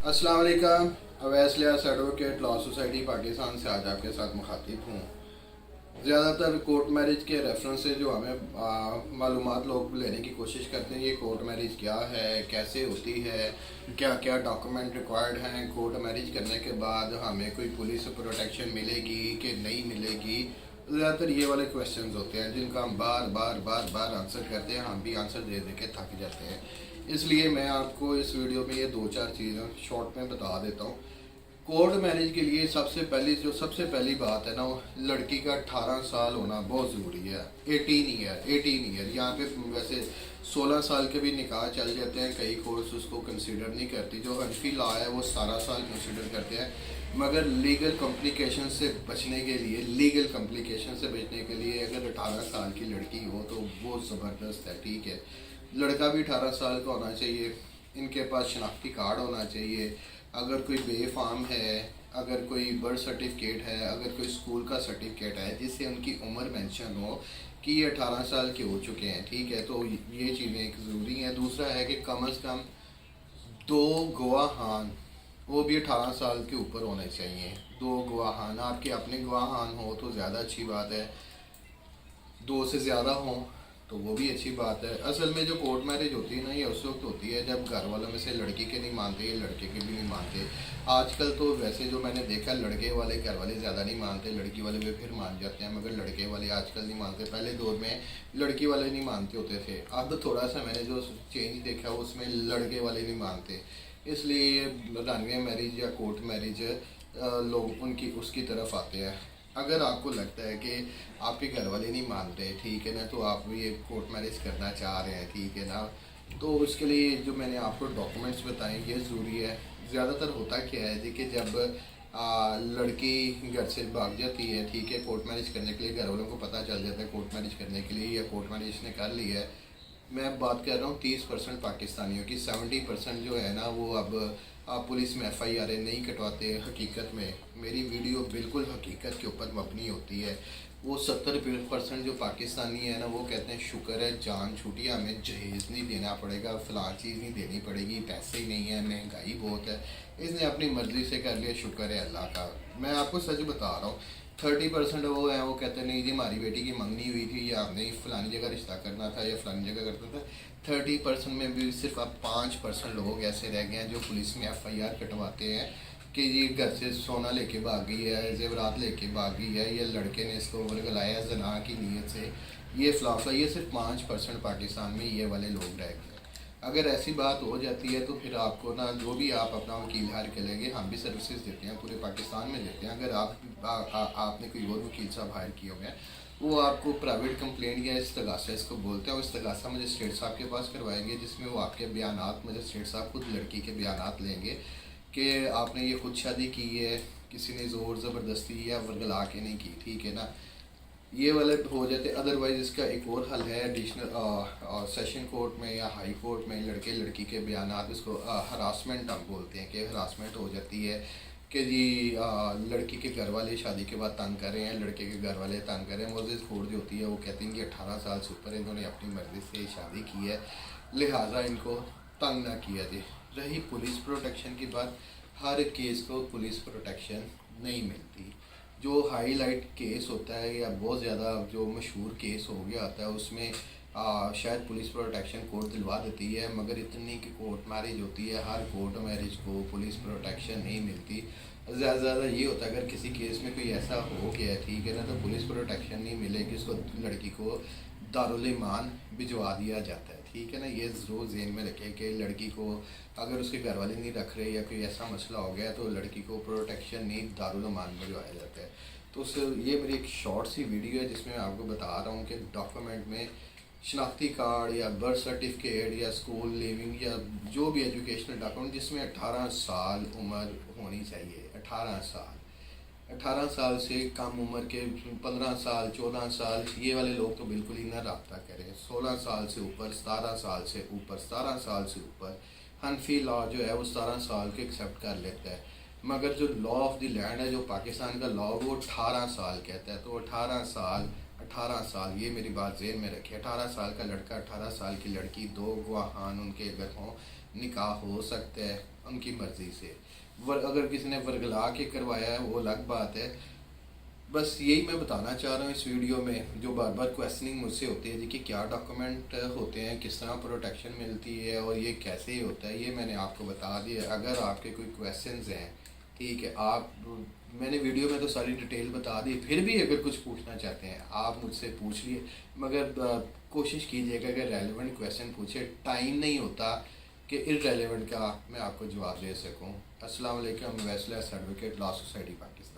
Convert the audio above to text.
अस्सलाम वालेकुम। Awais Ilyas advocate law society Pakistan से आज आपके साथ मुखातिब हूँ। ज़्यादातर कोर्ट मैरिज के रेफरेंस से जो हमें मालूमात लोग लेने की कोशिश करते हैं, ये कोर्ट मैरिज क्या है, कैसे होती है, क्या क्या डॉक्यूमेंट रिक्वायर्ड हैं, कोर्ट मैरिज करने के बाद हमें कोई पुलिस प्रोटेक्शन मिलेगी कि नहीं मिलेगी। ज़्यादातर ये वाले क्वेश्चंस होते हैं जिनका हम बार बार बार बार आंसर करते हैं, हम भी आंसर दे दे के थक जाते हैं। इसलिए मैं आपको इस वीडियो में ये दो चार चीज़ें शॉर्ट में बता देता हूँ। कोर्ट मैरिज के लिए सबसे पहली बात है ना, वो लड़की का 18 साल होना बहुत ज़रूरी है। 18 ईयर यहाँ पे वैसे 16 साल के भी निकाह चल जाते हैं, कई कोर्ट्स उसको कंसिडर नहीं करती। जो हनफी लॉ है वो 17 साल कंसिडर करते हैं, मगर लीगल कॉम्प्लिकेशन से बचने के लिए अगर 18 साल की लड़की हो तो वो ज़बरदस्त है। ठीक है, लड़का भी 18 साल का होना चाहिए, इनके पास शनाख्ती कार्ड होना चाहिए, अगर कोई बेफाम है, अगर कोई बर्थ सर्टिफिकेट है, अगर कोई स्कूल का सर्टिफिकेट है जिससे उनकी उम्र मेंशन हो कि ये 18 साल के हो चुके हैं। ठीक है, तो ये चीज़ें एक ज़रूरी हैं। दूसरा है कि कम अज़ कम 2 गवाहान, वो भी 18 साल के ऊपर होने चाहिए। 2 गवाहान, आपके अपने गवाहान हो तो ज़्यादा अच्छी बात है, 2 से ज़्यादा हों तो वो भी अच्छी बात है। असल में जो कोर्ट मैरिज होती है ना, ये उस वक्त होती है जब घर वालों में से लड़की के नहीं मानते, ये लड़के के भी नहीं मानते। आजकल तो वैसे जो मैंने देखा, लड़के वाले घर वाले ज़्यादा नहीं मानते, लड़की वाले भी फिर मान जाते हैं, मगर लड़के वाले आजकल नहीं मानते। पहले दौर में लड़की वाले नहीं मानते होते थे, अब थोड़ा सा मैंने जो चेंज देखा उसमें लड़के वाले नहीं मानते। इसलिए ये रानवे मैरिज या कोर्ट मैरिज लोग उनकी उसकी तरफ आते हैं। अगर आपको लगता है कि आपके घर वाले नहीं मान रहे, ठीक है ना, तो आप ये कोर्ट मैरिज करना चाह रहे हैं, ठीक है ना, तो उसके लिए जो मैंने आपको डॉक्यूमेंट्स बताए ये ज़रूरी है। ज़्यादातर होता क्या है जी कि जब लड़की घर से भाग जाती है, ठीक है, कोर्ट मैरिज करने के लिए घर वालों को पता चल जाता है कोर्ट मैरिज करने के लिए, या कोर्ट मैरिज इसने कर ली है। मैं बात कर रहा हूँ 30% पाकिस्तानियों की। 70% जो है ना वो अब पुलिस में FIR नहीं कटवाते। हकीकत में मेरी वीडियो बिल्कुल हकीकत के ऊपर मबनी होती है। वो 70% जो पाकिस्तानी है ना वो कहते हैं शुक्र है जान छूटी, हमें जहेज़ नहीं देना पड़ेगा, फ़लाँ चीज़ नहीं देनी पड़ेगी, पैसे ही नहीं है, महंगाई बहुत है, इसने अपनी मर्ज़ी से कर लिया, शुक्र है अल्लाह का। मैं आपको सच बता रहा हूँ। 30% वो हैं, वो कहते हैं नहीं जी हमारी बेटी की मंगनी हुई थी, या हमने फ़लानी जगह रिश्ता करना था, या फ़लानी जगह करना था। 30% में भी सिर्फ अब 5% लोग ऐसे रह गए हैं जो पुलिस में FIR कटवाते हैं कि ये घर से सोना लेके भाग गई है, जेवरात लेके भाग गई है, या लड़के ने इसको वर्गलाया जना की नीयत से, ये फलाफला। ये सिर्फ 5% पाकिस्तान में ये वाले लोग रह गए। अगर ऐसी बात हो जाती है तो फिर आपको ना, जो भी आप अपना वकील हायर कर लेंगे, हम भी सर्विसेज देते हैं, पूरे पाकिस्तान में देते हैं। अगर आपने कोई और वकील साहब हायर किए हुए हैं, वो आपको प्राइवेट कंप्लेंट या इस्तगासा इसको बोलते हैं, वो इस्तगासा मजिस्ट्रेट साहब के पास करवाएंगे, जिसमें वो आपके बयानात, मजिस्ट्रेट साहब खुद लड़की के बयानात लेंगे कि आपने ये खुद शादी की है, किसी ने ज़ोर ज़बरदस्ती या वर्गला के नहीं की, ठीक है ना, ये वाले हो जाते। अदरवाइज़ इसका एक और हल है, एडिशनल सेशन कोर्ट में या हाई कोर्ट में लड़के लड़की के बयानात, इसको हरासमेंट हम बोलते हैं कि हरासमेंट हो जाती है कि जी लड़की के घर वाले शादी के बाद तंग कर रहे हैं, लड़के के घर वाले तंग कर रहे हैं। मोजिज़ कोर्ट जो होती है वो कहती हैं कि 18 साल से ऊपर इन्होंने अपनी मर्ज़ी से शादी की है, लिहाजा इनको तंग ना किया जाए। रही पुलिस प्रोटेक्शन की बात, हर केस को पुलिस प्रोटेक्शन नहीं मिलती। जो हाईलाइट केस होता है या बहुत ज़्यादा जो मशहूर केस हो गया होता है उसमें शायद पुलिस प्रोटेक्शन कोर्ट दिलवा देती है, मगर इतनी की कोर्ट मैरिज होती है, हर कोर्ट मैरिज को पुलिस प्रोटेक्शन नहीं मिलती। ज़्यादा ये होता है अगर किसी केस में कोई ऐसा हो गया है, ठीक है ना, तो पुलिस प्रोटेक्शन नहीं मिलेगी, उसको लड़की को दारुल ईमान भिजवा दिया जाता है, ठीक है ना। ये ज़रूर ज़हन में रखें कि लड़की को अगर उसके घर वाले नहीं रख रहे या कोई ऐसा मसला हो गया तो लड़की को प्रोटेक्शन नहीं दारुल ईमान भिजवाया जाता है। तो ये मेरी एक शॉर्ट सी वीडियो है जिसमें मैं आपको बता रहा हूँ कि डॉक्यूमेंट में शनाख्ती कार्ड या बर्थ सर्टिफिकेट या स्कूल लिविंग या जो भी एजुकेशनल डॉक्यूमेंट जिसमें 18 साल उम्र होनी चाहिए। 18 साल से कम उम्र के 15 साल 14 साल ये वाले लोग तो बिल्कुल ही ना रब्ता करें। 16 साल से ऊपर, 17 साल से ऊपर, 17 साल से ऊपर हनफी लॉ जो है वो 17 साल को एक्सेप्ट कर लेता है, मगर जो लॉ ऑफ द लैंड है, जो पाकिस्तान का लॉ, वो 18 साल कहता है। तो 18 سال، یہ میری بات ذہن میں رکھے، 18 سال کا لڑکا 18 سال کی لڑکی، دو گواہان ان کے اگر ہوں، نکاح ہو سکتا ہے ان کی مرضی سے۔ اگر کسی نے ورگلا کے کروایا ہے وہ الگ بات ہے۔ بس یہی میں بتانا چاہ رہا ہوں اس ویڈیو میں، جو بار بار کویسچننگ مجھ سے ہوتی ہے کہ کیا ڈاکومنٹ ہوتے ہیں، کس طرح پروٹیکشن ملتی ہے اور یہ کیسے ہوتا ہے، یہ میں نے آپ کو بتا دیا۔ اگر آپ کے کوئی کویسچنز ہیں، ٹھیک ہے، میں نے ویڈیو میں تو ساری ڈیٹیل بتا دی، پھر بھی اگر کچھ پوچھنا چاہتے ہیں آپ مجھ سے پوچھ لیے، مگر کوشش کیجیے گا کہ ریلیونٹ کویسچن پوچھے، ٹائم نہیں ہوتا کہ ارریلیونٹ کا میں آپ کو جواب دے سکوں۔ السلام علیکم، ویسلس ایڈوکیٹ، لا سوسائٹی پاکستان۔